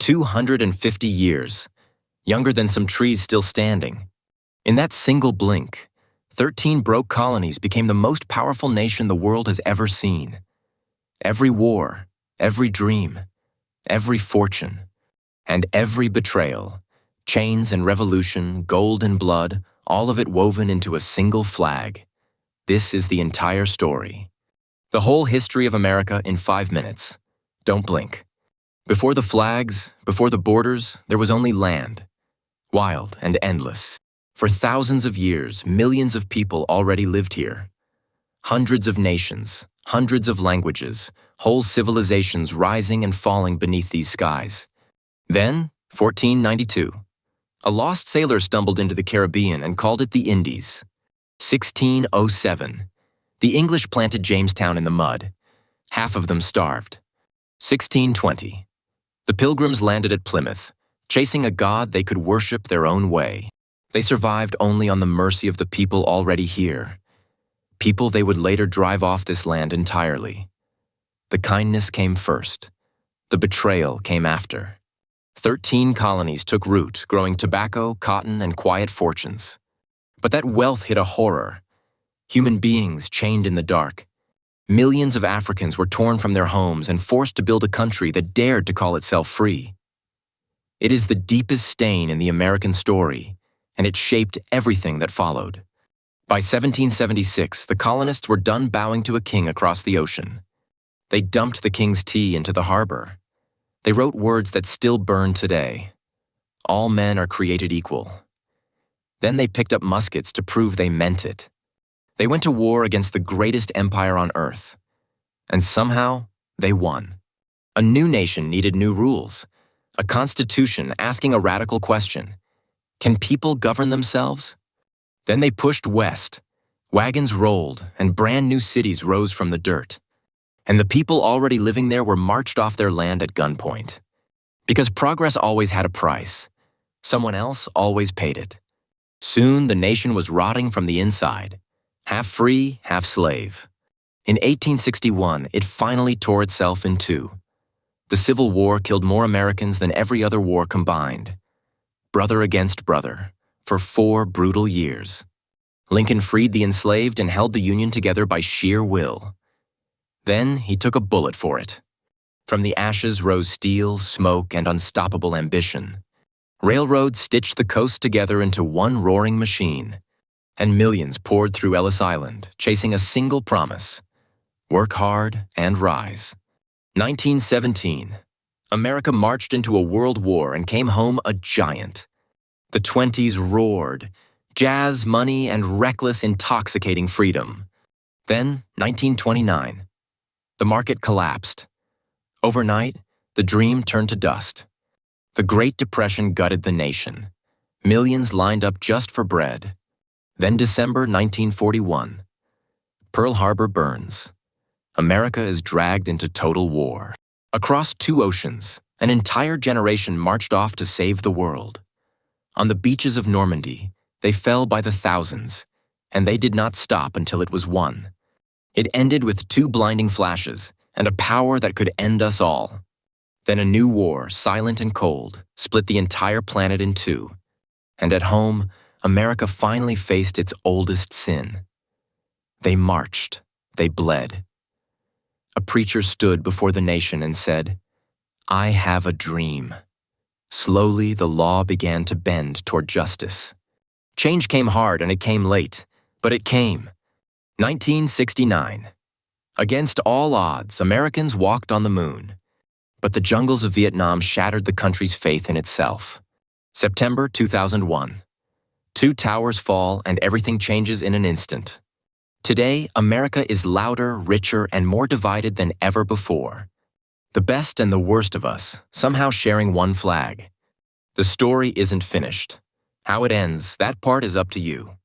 250 years, younger than some trees still standing. In that single blink, 13 broke colonies became the most powerful nation the world has ever seen. Every war, every dream, every fortune, and every betrayal, chains and revolution, gold and blood, all of it woven into a single flag. This is the entire story. The whole history of America in 5 minutes. Don't blink. Before the flags, before the borders, there was only land. Wild and endless. For thousands of years, millions of people already lived here. Hundreds of nations, hundreds of languages, whole civilizations rising and falling beneath these skies. Then, 1492. A lost sailor stumbled into the Caribbean and called it the Indies. 1607. The English planted Jamestown in the mud. Half of them starved. 1620. The Pilgrims landed at Plymouth, chasing a god they could worship their own way. They survived only on the mercy of the people already here. People they would later drive off this land entirely. The kindness came first. The betrayal came after. 13 colonies took root, growing tobacco, cotton, and quiet fortunes. But that wealth hid a horror. Human beings chained in the dark. Millions of Africans were torn from their homes and forced to build a country that dared to call itself free. It is the deepest stain in the American story, and it shaped everything that followed. By 1776, the colonists were done bowing to a king across the ocean. They dumped the king's tea into the harbor. They wrote words that still burn today. All men are created equal. Then they picked up muskets to prove they meant it. They went to war against the greatest empire on earth. And somehow, they won. A new nation needed new rules. A constitution asking a radical question. Can people govern themselves? Then they pushed west. Wagons rolled, and brand new cities rose from the dirt. And the people already living there were marched off their land at gunpoint. Because progress always had a price. Someone else always paid it. Soon, the nation was rotting from the inside. Half free, half slave. In 1861, it finally tore itself in two. The Civil War killed more Americans than every other war combined. Brother against brother, for 4 brutal years. Lincoln freed the enslaved and held the Union together by sheer will. Then he took a bullet for it. From the ashes rose steel, smoke, and unstoppable ambition. Railroads stitched the coast together into one roaring machine. And millions poured through Ellis Island, chasing a single promise: work hard and rise. 1917. America marched into a world war and came home a giant. The 20s roared, jazz, money, and reckless, intoxicating freedom. Then, 1929. The market collapsed. Overnight, the dream turned to dust. The Great Depression gutted the nation. Millions lined up just for bread. Then December 1941. Pearl Harbor burns. America is dragged into total war. Across 2 oceans, an entire generation marched off to save the world. On the beaches of Normandy, they fell by the thousands, and they did not stop until it was won. It ended with 2 blinding flashes and a power that could end us all. Then a new war, silent and cold, split the entire planet in 2. And at home, America finally faced its oldest sin. They marched, they bled. A preacher stood before the nation and said, "I have a dream." Slowly, the law began to bend toward justice. Change came hard and it came late, but it came. 1969. Against all odds, Americans walked on the moon. But the jungles of Vietnam shattered the country's faith in itself. September 2001. 2 towers fall and everything changes in an instant. Today, America is louder, richer, and more divided than ever before. The best and the worst of us, somehow sharing one flag. The story isn't finished. How it ends, that part is up to you.